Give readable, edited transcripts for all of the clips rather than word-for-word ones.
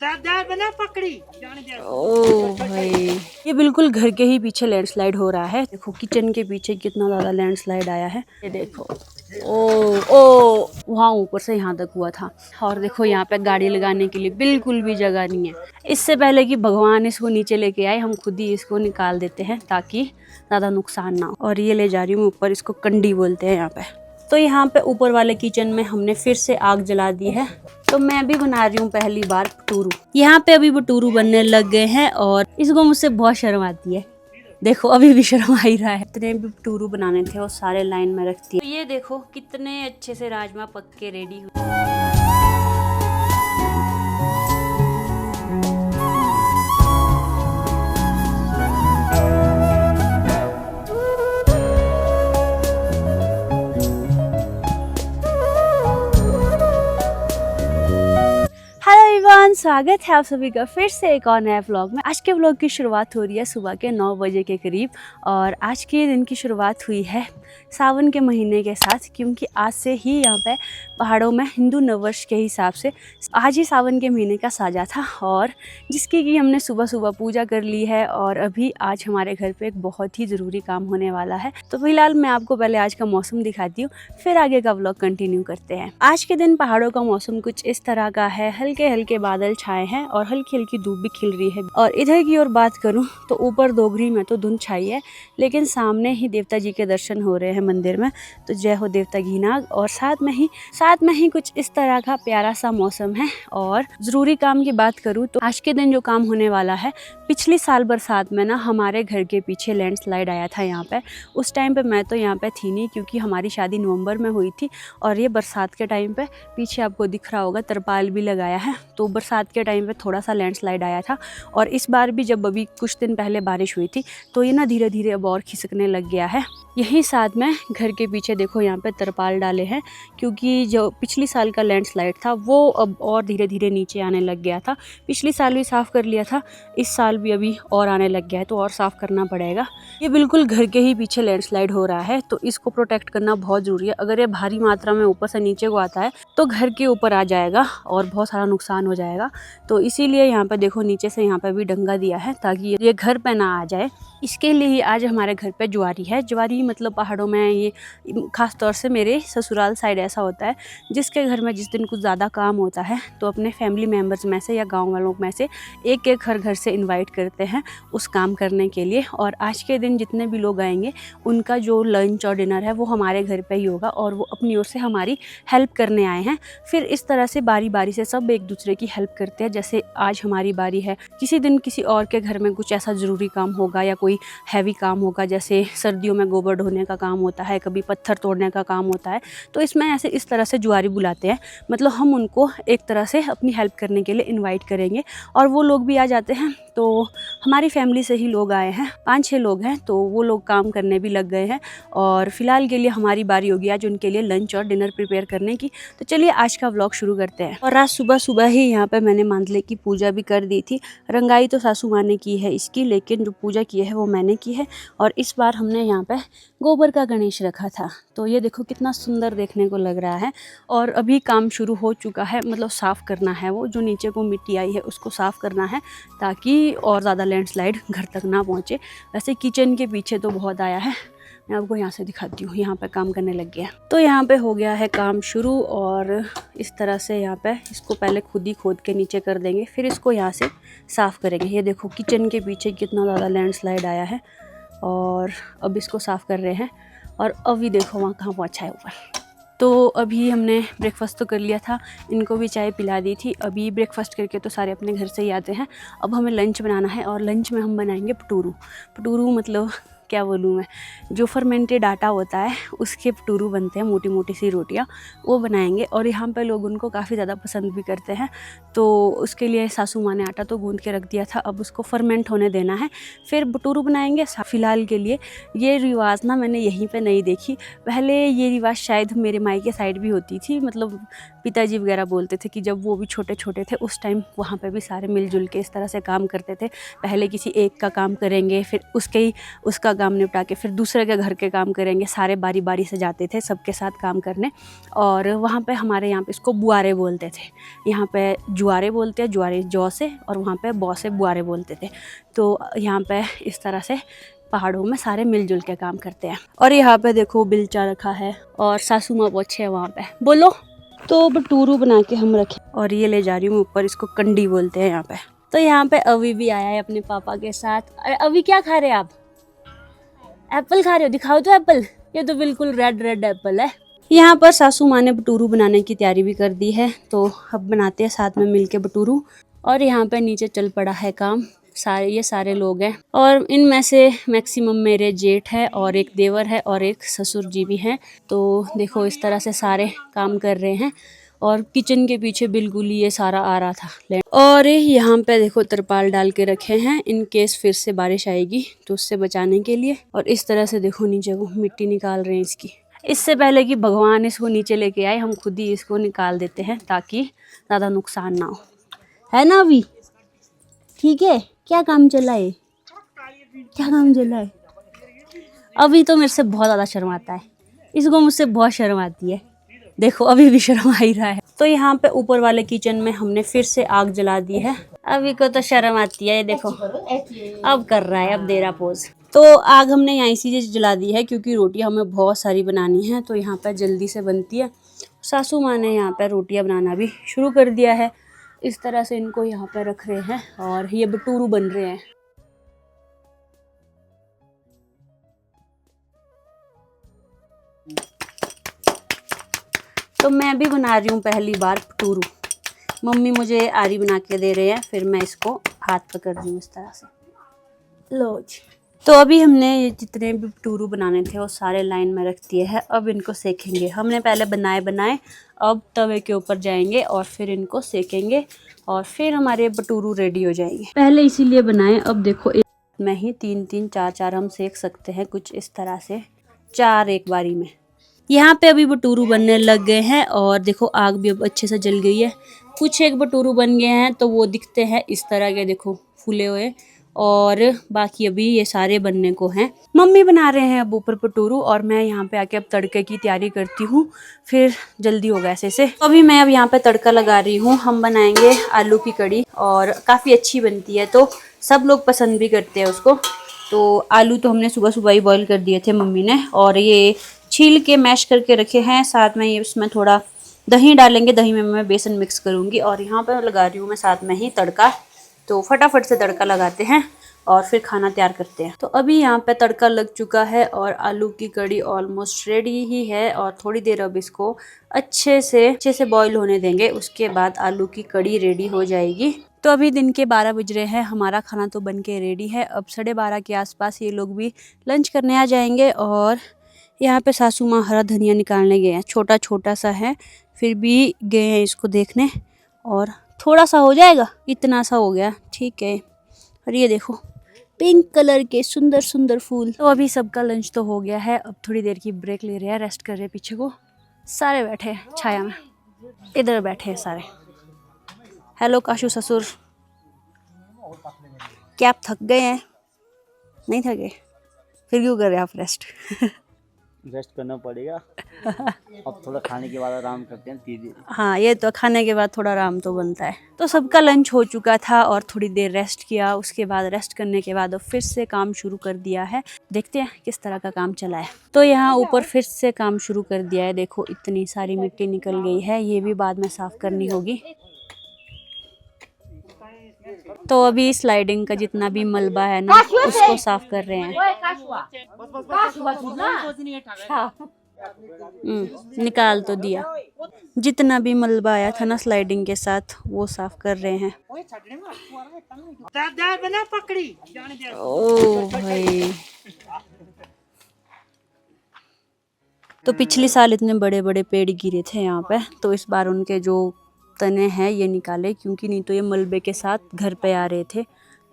बना पकड़ी। ओ भाई, ये बिल्कुल घर के ही पीछे लैंडस्लाइड हो रहा है। देखो किचन के पीछे कितना ज्यादा लैंडस्लाइड आया है। ये देखो, ओ ओ वहाँ ऊपर से यहाँ तक हुआ था। और देखो यहाँ पे गाड़ी लगाने के लिए बिल्कुल भी जगह नहीं है। इससे पहले कि भगवान इसको नीचे लेके आए, हम खुद ही इसको निकाल देते हैं ताकि ज़्यादा नुकसान ना हो। और ये ले जा रही हूँ ऊपर, इसको कंडी बोलते हैं यहाँ पे। तो यहाँ पे ऊपर वाले किचन में हमने फिर से आग जला दी है। तो मैं भी बना रही हूँ पहली बार भटूरू। यहाँ पे अभी भटूरू बनने लग गए हैं और इसको मुझसे बहुत शर्म आती है। देखो अभी भी शर्म आ ही रहा है। इतने भी भटूरू बनाने थे वो सारे लाइन में रखती है। तो ये देखो कितने अच्छे से राजमा पक के रेडी हुए। हेलो एवरीवन, स्वागत है आप सभी का फिर से एक और नया व्लॉग में। आज के व्लॉग की शुरुआत हो रही है सुबह के 9 बजे के करीब। और आज के दिन की शुरुआत हुई है सावन के महीने के साथ, क्योंकि आज से ही यहाँ पे पहाड़ों में हिंदू नववर्ष के हिसाब से आज ही सावन के महीने का साजा था, और जिसकी कि हमने सुबह सुबह पूजा कर ली है। और अभी आज हमारे घर पे एक बहुत ही ज़रूरी काम होने वाला है। तो फिलहाल मैं आपको पहले आज का मौसम दिखाती हूँ, फिर आगे का व्लॉग कंटिन्यू करते हैं। आज के दिन पहाड़ों का मौसम कुछ इस तरह का है। हल्के हल्के बादल छाए हैं और हल्की हल्की धूप भी खिल रही है। और इधर की ओर बात करूं तो ऊपर दोगरी में तो धुंध छाई है, लेकिन सामने ही देवता जी के दर्शन हो रहे हैं मंदिर में। तो जय हो देवता घीनाग। और साथ में ही कुछ इस तरह का प्यारा सा मौसम है। और जरूरी काम की बात करूं तो आज के दिन जो काम होने वाला है, पिछली साल बरसात में ना हमारे घर के पीछे लैंडस्लाइड आया था यहाँ पे। उस टाइम पे मैं तो यहाँ पे थी नहीं, क्योंकि हमारी शादी नवंबर में हुई थी। और ये बरसात के टाइम पे पीछे आपको दिख रहा होगा तरपाल भी लगाया है। तो बरसात के टाइम पे थोड़ा सा लैंडस्लाइड आया था। और इस बार भी जब अभी कुछ दिन पहले बारिश हुई थी तो ये ना धीरे धीरे अब और खिसकने लग गया है। यही साथ में घर के पीछे देखो यहाँ पे तरपाल डाले हैं, क्योंकि जो पिछली साल का लैंडस्लाइड था वो अब और धीरे धीरे नीचे आने लग गया था। पिछली साल भी साफ़ कर लिया था, इस साल भी अभी और आने लग गया है, तो और साफ़ करना पड़ेगा। ये बिल्कुल घर के ही पीछे लैंडस्लाइड हो रहा है, तो इसको प्रोटेक्ट करना बहुत ज़रूरी है। अगर ये भारी मात्रा में ऊपर से नीचे को आता है तो घर के ऊपर आ जाएगा और बहुत सारा नुकसान हो जाएगा। तो इसीलिए यहाँ पे देखो नीचे से यहाँ पे भी डंगा दिया है ताकि ये घर पे ना आ जाए। इसके लिए ही आज हमारे घर पे ज्वारी है। ज्वारी मतलब पहाड़ों में ये खास तौर से मेरे ससुराल साइड ऐसा होता है, जिसके घर में जिस दिन कुछ ज़्यादा काम होता है तो अपने फैमिली मेम्बर्स में से या गांव वालों में से एक एक घर से इनवाइट करते हैं उस काम करने के लिए। और आज के दिन जितने भी लोग आएंगे उनका जो लंच और डिनर है वो हमारे घर पे ही होगा, और वो अपनी ओर से हमारी हेल्प करने आए हैं। फिर इस तरह से बारी बारी से सब एक दूसरे की हेल्प करते हैं। जैसे आज हमारी बारी है, किसी दिन किसी और के घर में कुछ ऐसा ज़रूरी काम होगा या कोई हैवी काम होगा, जैसे सर्दियों में गोबर ढोने का काम होता है, कभी पत्थर तोड़ने का काम होता है, तो इसमें ऐसे इस तरह से जुआरी बुलाते हैं। मतलब हम उनको एक तरह से अपनी हेल्प करने के लिए इनवाइट करेंगे और वो लोग भी आ जाते हैं। तो हमारी फैमिली से ही लोग आए हैं, 5-6 लोग हैं, तो वो लोग काम करने भी लग गए हैं। और फिलहाल के लिए हमारी बारी होगी आज उनके लिए लंच और डिनर प्रिपेयर करने की। तो चलिए आज का व्लॉग शुरू करते हैं। और आज सुबह सुबह ही यहाँ पे मैंने मांदले की पूजा भी कर दी थी। रंगाई तो सासू माँ ने की है इसकी, लेकिन जो पूजा की है वो मैंने की है। और इस बार हमने यहाँ पे गोबर का गणेश रखा था। तो ये देखो कितना सुंदर देखने को लग रहा है। और अभी काम शुरू हो चुका है, मतलब साफ़ करना है, वो जो नीचे को मिट्टी आई है उसको साफ़ करना है ताकि और ज़्यादा लैंडस्लाइड घर तक ना पहुँचे। वैसे किचन के पीछे तो बहुत आया है, मैं आपको यहाँ से दिखाती हूँ। यहाँ पे काम करने लग गया, तो यहाँ पे हो गया है काम शुरू। और इस तरह से यहाँ पे इसको पहले खुद ही खोद के नीचे कर देंगे, फिर इसको यहाँ से साफ़ करेंगे। ये देखो किचन के पीछे कितना ज़्यादा लैंडस्लाइड आया है और अब इसको साफ़ कर रहे हैं। और अभी देखो वहाँ कहाँ पहुँचा है ऊपर। तो अभी हमने ब्रेकफास्ट तो कर लिया था, इनको भी चाय पिला दी थी। अभी ब्रेकफास्ट करके तो सारे अपने घर से ही आते हैं। अब हमें लंच बनाना है और लंच में हम बनाएंगे भटूरू। भटूरू मतलब क्या बोलूँ मैं, जो फर्मेंटेड आटा होता है उसके भटूरू बनते हैं, मोटी मोटी सी रोटियाँ, वो बनाएंगे। और यहाँ पे लोग उनको काफ़ी ज़्यादा पसंद भी करते हैं। तो उसके लिए सासू माँ ने आटा तो गूंद के रख दिया था, अब उसको फर्मेंट होने देना है, फिर भटूरू बनाएंगे। फ़िलहाल के लिए ये रिवाज़ ना मैंने यहीं पे नहीं देखी, पहले ये रिवाज़ शायद मेरे मायके साइड भी होती थी। मतलब पिताजी वगैरह बोलते थे कि जब वो भी छोटे छोटे थे उस टाइम वहाँ पे भी सारे मिलजुल के इस तरह से काम करते थे। पहले किसी एक का काम करेंगे, फिर उसका काम निपटा के फिर दूसरे के घर के काम करेंगे, सारे बारी बारी से जाते थे सबके साथ काम करने। और वहाँ पे हमारे यहाँ पे इसको बुआरे बोलते थे, यहाँ पे जुआरे बोलते हैं, जुआरे जौ से, और वहाँ पे बौ से बुआरे बोलते थे। तो यहाँ पे इस तरह से पहाड़ों में सारे मिलजुल के काम करते हैं। और यहाँ पे देखो बिलचा रखा है और सासू माँ पोछे है वहाँ पे, बोलो। तो भटूरू बना के हम रखे और ये ले जा रही हूँ ऊपर, इसको कंडी बोलते हैं यहाँ पे। तो यहाँ पे अभी भी आया है अपने पापा के साथ। अरे अभी क्या खा रहे हैं आप? एप्पल खा रहे हो? दिखाओ तो एप्पल, ये तो बिल्कुल रेड रेड एप्पल है। यहाँ पर सासू माँ ने भटूरू बनाने की तैयारी भी कर दी है, तो अब बनाते हैं साथ में मिलके भटूरू। और यहाँ पे नीचे चल पड़ा है काम, ये सारे लोग हैं और इनमें से मैक्सिमम मेरे जेठ है और एक देवर है और एक ससुर जी भी हैं। तो देखो इस तरह से सारे काम कर रहे हैं और किचन के पीछे बिल्कुल ही ये सारा आ रहा था। और यहाँ पे देखो तरपाल डाल के रखे हैं इन केस फिर से बारिश आएगी तो उससे बचाने के लिए। और इस तरह से देखो नीचे को मिट्टी निकाल रहे हैं इसकी। इससे पहले कि भगवान इसको नीचे लेके आए हम खुद ही इसको निकाल देते हैं ताकि ज़्यादा नुकसान ना हो, है ना? अभी ठीक है? क्या काम चला है? क्या काम चला है? अभी तो मेरे से बहुत ज़्यादा शर्म आता है, इसको मुझसे बहुत शर्म आती है। देखो अभी भी शर्म आ ही रहा है। तो यहाँ पे ऊपर वाले किचन में हमने फिर से आग जला दी है। अभी को तो शर्म आती है, ये देखो अब कर रहा है, अब दे रहा पोज। तो आग हमने यहाँ इसी जला दी है क्योंकि रोटियाँ हमें बहुत सारी बनानी है तो यहाँ पर जल्दी से बनती है। सासू माँ ने यहाँ पर रोटियाँ बनाना भी शुरू कर दिया है। इस तरह से इनको यहाँ पर रख रहे हैं और ये भटूरू बन रहे हैं। तो मैं भी बना रही हूँ पहली बार भटूरू। मम्मी मुझे आरी बना के दे रहे हैं, फिर मैं इसको हाथ पकड़ रही हूँ इस तरह से। लो जी। तो अभी हमने ये जितने भी भटूरू बनाने थे वो सारे लाइन में रख दिए हैं। अब इनको सेकेंगे। हमने पहले बनाए अब तवे के ऊपर जाएंगे और फिर इनको सेकेंगे और फिर हमारे भटूरू रेडी हो जाएंगे। पहले इसीलिए बनाए, अब देखो एक में ही 3-3 4-4 हम सेक सकते हैं, कुछ इस तरह से 4 एक बारी में। यहाँ पे अभी भटूरू बनने लग गए हैं और देखो आग भी अब अच्छे से जल गई है। कुछ एक भटूरू बन गए हैं तो वो दिखते हैं इस तरह के, देखो फूले हुए, और बाकी अभी ये सारे बनने को हैं। मम्मी बना रहे हैं अब ऊपर भटूरू और मैं यहाँ पे आके अब तड़के की तैयारी करती हूँ, फिर जल्दी होगा ऐसे से। अभी मैं अब यहाँ पे तड़का लगा रही हूँ। हम बनाएंगे आलू की कड़ी और काफ़ी अच्छी बनती है तो सब लोग पसंद भी करते हैं उसको। तो आलू तो हमने सुबह सुबह ही बॉईल कर दिए थे मम्मी ने और ये छील के मैश करके रखे हैं। साथ में ये इसमें थोड़ा दही डालेंगे, दही में मैं बेसन मिक्स करूँगी और यहाँ पर लगा रही हूँ मैं साथ में ही तड़का। तो फटाफट से तड़का लगाते हैं और फिर खाना तैयार करते हैं। तो अभी यहाँ पे तड़का लग चुका है और आलू की कड़ी ऑलमोस्ट रेडी ही है और थोड़ी देर अब इसको अच्छे से बॉईल होने देंगे, उसके बाद आलू की कड़ी रेडी हो जाएगी। तो अभी दिन के 12 बज रहे हैं, हमारा खाना तो बन के रेडी है। अब 12:30 के आसपास ये लोग भी लंच करने आ जाएंगे। और यहाँ पे सासू माँ हरा धनिया निकालने गए हैं, छोटा छोटा सा है फिर भी गए हैं इसको देखने। और थोड़ा सा हो जाएगा, इतना सा हो गया, ठीक है। और ये देखो पिंक कलर के सुंदर सुंदर फूल। तो अभी सबका लंच तो हो गया है, अब थोड़ी देर की ब्रेक ले रहे हैं, रेस्ट कर रहे हैं। पीछे को सारे बैठे हैं छाया में, इधर बैठे हैं सारे। हेलो काशू ससुर, क्या आप थक गए हैं? नहीं थके? फिर क्यों कर रहे हैं आप रेस्ट? रेस्ट करना पड़ेगा। अब थोड़ा खाने के बाद आराम करते हैं धीरे। हाँ, ये तो खाने के बाद थोड़ा आराम तो बनता है। तो सबका लंच हो चुका था और थोड़ी देर रेस्ट किया, उसके बाद रेस्ट करने के बाद अब फिर से काम शुरू कर दिया है। देखते हैं किस तरह का काम चला है। तो यहाँ ऊपर फिर से काम शुरू कर दिया है। देखो इतनी सारी मिट्टी निकल गई है, ये भी बाद में साफ करनी होगी। तो अभी स्लाइडिंग का जितना भी मलबा है ना उसको साफ कर रहे हैं। निकाल तो दिया, जितना भी मलबा आया था ना स्लाइडिंग के साथ वो साफ कर रहे हैं। ओ भाई, तो पिछले साल इतने बड़े बड़े पेड़ गिरे थे यहाँ पे, तो इस बार उनके जो तने हैं ये निकाले, क्योंकि नहीं तो ये मलबे के साथ घर पे आ रहे थे,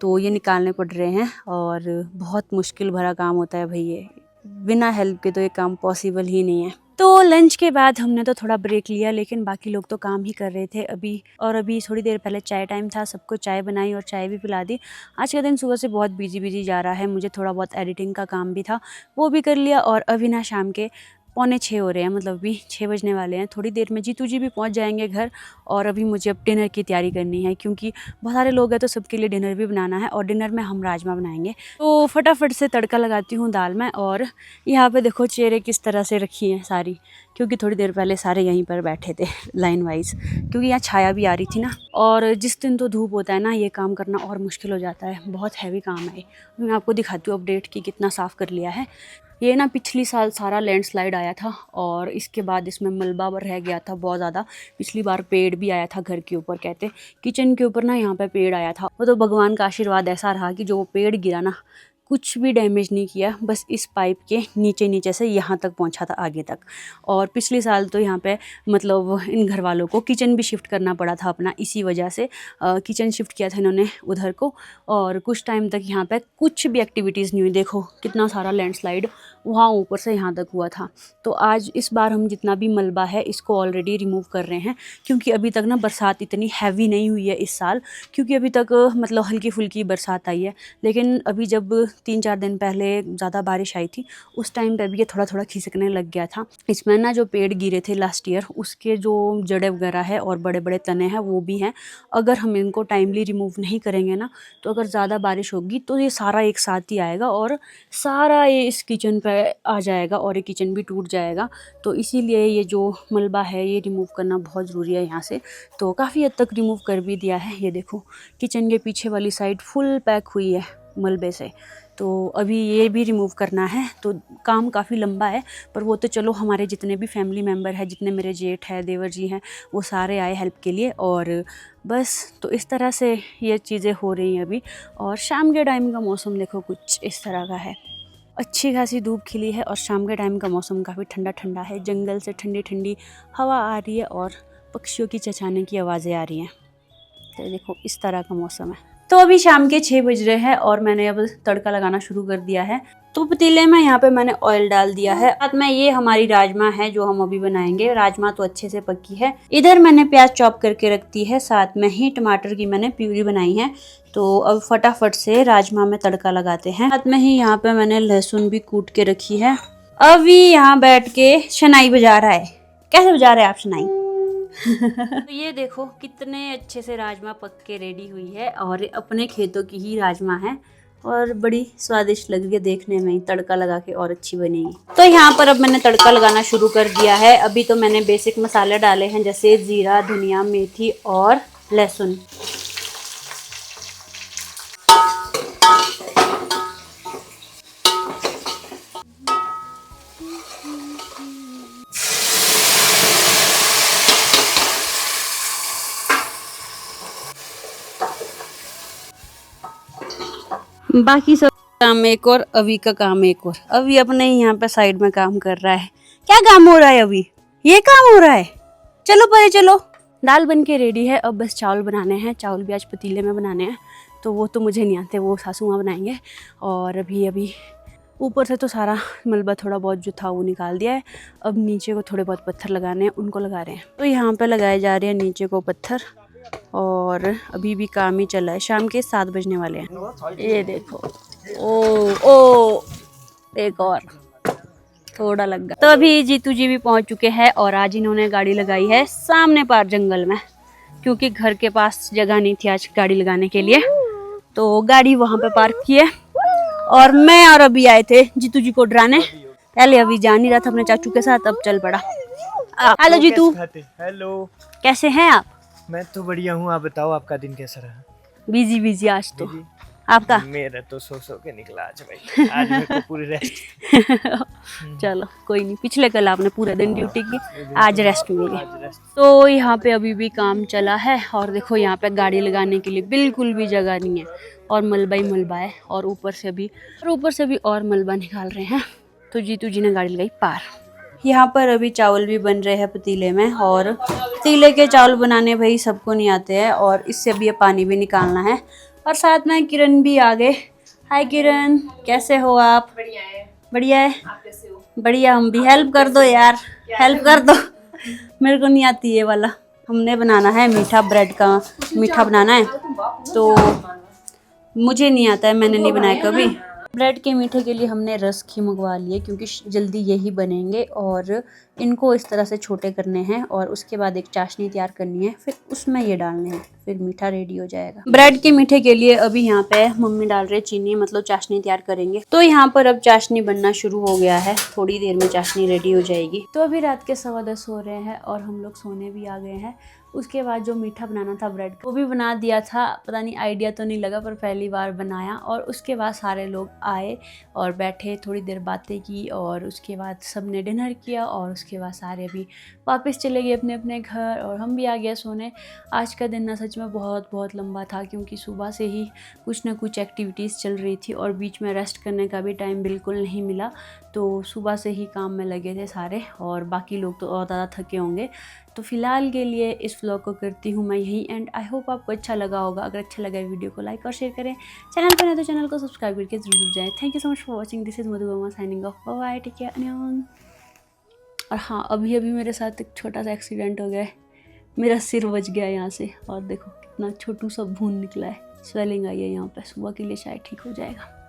तो ये निकालने पड़ रहे हैं। और बहुत मुश्किल भरा काम होता है भाई, ये बिना हेल्प के तो ये काम पॉसिबल ही नहीं है। तो लंच के बाद हमने तो थोड़ा ब्रेक लिया, लेकिन बाकी लोग तो काम ही कर रहे थे अभी थोड़ी देर पहले चाय टाइम था, सबको चाय बनाई और चाय भी पिला दी। आज का दिन सुबह से बहुत बिजी जा रहा है, मुझे थोड़ा बहुत एडिटिंग का काम भी था, वो भी कर लिया। और अभी ना शाम के 5:45 हो रहे हैं, मतलब अभी 6 बजने वाले हैं। थोड़ी देर में जीतू जी भी पहुंच जाएंगे घर, और अभी मुझे अब डिनर की तैयारी करनी है, क्योंकि बहुत सारे लोग हैं तो सबके लिए डिनर भी बनाना है। और डिनर में हम राजमा बनाएंगे, तो फटाफट से तड़का लगाती हूँ दाल में। और यहाँ पे देखो चेयरें किस तरह से रखी हैं सारी, क्योंकि थोड़ी देर पहले सारे यहीं पर बैठे थे लाइन वाइज, क्योंकि यहाँ छाया भी आ रही थी ना। और जिस दिन तो धूप होता है ना, ये काम करना और मुश्किल हो जाता है, बहुत हैवी काम है। मैं आपको दिखाती हूँ अपडेट की कितना साफ़ कर लिया है। ये ना पिछली साल सारा लैंडस्लाइड आया था, और इसके बाद इसमें मलबा रह गया था बहुत ज़्यादा। पिछली बार पेड़ भी आया था घर के ऊपर, कहते किचन के ऊपर ना यहाँ पे पेड़ आया था। वो तो भगवान का आशीर्वाद ऐसा रहा कि जो पेड़ गिरा ना, कुछ भी डैमेज नहीं किया, बस इस पाइप के नीचे से यहाँ तक पहुँचा था, आगे तक। और पिछले साल तो यहाँ पे मतलब इन घर वालों को किचन भी शिफ्ट करना पड़ा था अपना, इसी वजह से किचन शिफ्ट किया था इन्होंने उधर को। और कुछ टाइम तक यहाँ पे कुछ भी एक्टिविटीज़ नहीं हुई। देखो कितना सारा लैंडस्लाइड वहाँ ऊपर से यहाँ तक हुआ था। तो आज इस बार हम जितना भी मलबा है इसको ऑलरेडी रिमूव कर रहे हैं, क्योंकि अभी तक ना बरसात इतनी हैवी नहीं हुई है इस साल, क्योंकि अभी तक मतलब हल्की फुल्की बरसात आई है। लेकिन अभी जब 3-4 दिन पहले ज़्यादा बारिश आई थी, उस टाइम पे भी ये थोड़ा थोड़ा खिसकने लग गया था। इसमें ना जो पेड़ गिरे थे लास्ट ईयर, उसके जो जड़ें वगैरह है और बड़े बड़े तने हैं वो भी हैं। अगर हम इनको टाइमली रिमूव नहीं करेंगे ना, तो अगर ज़्यादा बारिश होगी तो ये सारा एक साथ ही आएगा और सारा ये इस किचन पे आ जाएगा, और ये किचन भी टूट जाएगा। तो इसीलिए ये जो मलबा है ये रिमूव करना बहुत ज़रूरी है यहाँ से। तो काफ़ी हद तक रिमूव कर भी दिया है। ये देखो किचन के पीछे वाली साइड फुल पैक हुई है मलबे से, तो अभी ये भी रिमूव करना है। तो काम काफ़ी लंबा है, पर वो तो चलो हमारे जितने भी फैमिली मेम्बर हैं, जितने मेरे जेठ हैं, देवर जी हैं, वो सारे आए हेल्प के लिए। और बस तो इस तरह से ये चीज़ें हो रही हैं अभी। और शाम के टाइम का मौसम देखो कुछ इस तरह का है, अच्छी खासी धूप खिली है, और शाम के टाइम का मौसम काफ़ी ठंडा ठंडा है। जंगल से ठंडी ठंडी हवा आ रही है, और पक्षियों की चहचहाने की आवाज़ें आ रही हैं। तो देखो इस तरह का मौसम है। तो अभी शाम के 6 बज रहे हैं, और मैंने अब तड़का लगाना शुरू कर दिया है। तो पतीले में यहाँ पे मैंने ऑयल डाल दिया है। साथ में ये हमारी राजमा है जो हम अभी बनाएंगे। राजमा तो अच्छे से पकी है। इधर मैंने प्याज चॉप करके रखती है, साथ में ही टमाटर की मैंने प्यूरी बनाई है। तो अब फटाफट से राजमा में तड़का लगाते हैं। साथ में ही यहाँ पे मैंने लहसुन भी कूट के रखी है। अभी यहाँ बैठ के शनाई बजा रहा है। कैसे बजा रहे हैं आप शनाई? तो ये देखो कितने अच्छे से राजमा पक के रेडी हुई है, और अपने खेतों की ही राजमा है, और बड़ी स्वादिष्ट लग रही है देखने में। तड़का लगा के और अच्छी बनेगी। तो यहाँ पर अब मैंने तड़का लगाना शुरू कर दिया है। अभी तो मैंने बेसिक मसाले डाले हैं, जैसे जीरा, धनिया, मेथी और लहसुन। बाकी सब काम एक और, अभी का काम एक और। अभी अपने यहाँ पे साइड में काम कर रहा है। क्या काम हो रहा है अभी? ये काम हो रहा है। चलो परे चलो। दाल बन के रेडी है, अब बस चावल बनाने हैं। चावल भी आज पतीले में बनाने हैं, तो वो तो मुझे नहीं आते, वो सासू माँ बनाएंगे। और अभी ऊपर से तो सारा मलबा थोड़ा बहुत जो था वो निकाल दिया है। अब नीचे को थोड़े बहुत पत्थर लगाने हैं, उनको लगा रहे हैं। तो यहाँ पे लगाए जा रहे हैं नीचे को पत्थर, और अभी भी काम ही चल रहा है। शाम के 7 बजने वाले हैं। ये देखो, ओ एक और थोड़ा लग गया। तो अभी जीतू जी भी पहुंच चुके हैं, और आज इन्होंने गाड़ी लगाई है सामने पार जंगल में, क्योंकि घर के पास जगह नहीं थी आज गाड़ी लगाने के लिए, तो गाड़ी वहां पे पार्क की है। और मैं और अभी आए थे जीतू जी को डराने। पहले अभी जा नहीं रहा था अपने चाचू के साथ, अब चल पड़ा। हेलो जीतू। हेलो, कैसे हैं आप? मैं तो बढ़िया हूँ, आप बताओ आपका दिन कैसा रहा? बिजी आज तो। आपका? मेरा तो सो के निकला आज भाई। आज मेरे को पूरी रेस्ट। चलो कोई नहीं, पिछले कल आपने पूरे दिन ड्यूटी की, आज रेस्ट मिली। तो यहाँ पे अभी भी काम चला है, और देखो यहाँ पे गाड़ी लगाने के लिए बिल्कुल भी जगह नहीं है, और मलबा ही मलबा है, और ऊपर से भी और मलबा निकाल रहे हैं। तो जीतू जी ने गाड़ी लगाई पार। यहाँ पर अभी चावल भी बन रहे हैं पतीले में, और पतीले के चावल बनाने भाई सबको नहीं आते हैं, और इससे भी ये पानी भी निकालना है। और साथ में किरण भी आ गए। हाय किरण, कैसे हो आप? बढ़िया है। आप कैसे हो? बढ़िया, हम भी हेल्प कर दो यार, हेल्प कर दो। मेरे को नहीं आती ये वाला। हमने बनाना है मीठा, ब्रेड का मीठा बनाना है, तो मुझे नहीं आता है, मैंने नहीं बनाया कभी। ब्रेड के मीठे के लिए हमने रस्क ही मंगवा लिए क्योंकि जल्दी यही बनेंगे, और इनको इस तरह से छोटे करने हैं और उसके बाद एक चाशनी तैयार करनी है, फिर उसमें ये डालने हैं, फिर मीठा रेडी हो जाएगा। ब्रेड के मीठे के लिए अभी यहाँ पे मम्मी डाल रहे चीनी, मतलब चाशनी तैयार करेंगे। तो यहाँ पर अब चाशनी बनना शुरू हो गया है, थोड़ी देर में चाशनी रेडी हो जाएगी। तो अभी रात के 10:15 हो रहे हैं और हम लोग सोने भी आ गए हैं। उसके बाद जो मीठा बनाना था ब्रेड का, वो भी बना दिया था। पता नहीं आइडिया तो नहीं लगा, पर पहली बार बनाया। और उसके बाद सारे लोग आए और बैठे, थोड़ी देर बातें की, और उसके बाद सब ने डिनर किया, और उसके बाद सारे भी वापस चले गए अपने अपने घर, और हम भी आ गए सोने। आज का दिन ना सच में बहुत बहुत लंबा था, क्योंकि सुबह से ही कुछ ना कुछ एक्टिविटीज़ चल रही थी और बीच में रेस्ट करने का भी टाइम बिल्कुल नहीं मिला। तो सुबह से ही काम में लगे थे सारे, और बाकी लोग तो और ज़्यादा थके होंगे। तो फिलहाल के लिए इस व्लॉग को करती हूँ मैं यही एंड। आई होप आपको अच्छा लगा होगा। अगर अच्छा लगा वीडियो को लाइक और शेयर करें, चैनल पर नहीं तो चैनल को सब्सक्राइब करके जरूर जाएं। Thank you so much for watching. This is Madhubama signing off. Bye bye, take care, anyone. और हाँ, अभी मेरे साथ एक छोटा सा एक्सीडेंट हो गया है। मेरा सिर बच गया यहाँ से, और देखो कितना छोटू सा भून निकला है, स्वेलिंग आई है यहाँ पे। सुबह के लिए शायद ठीक हो जाएगा।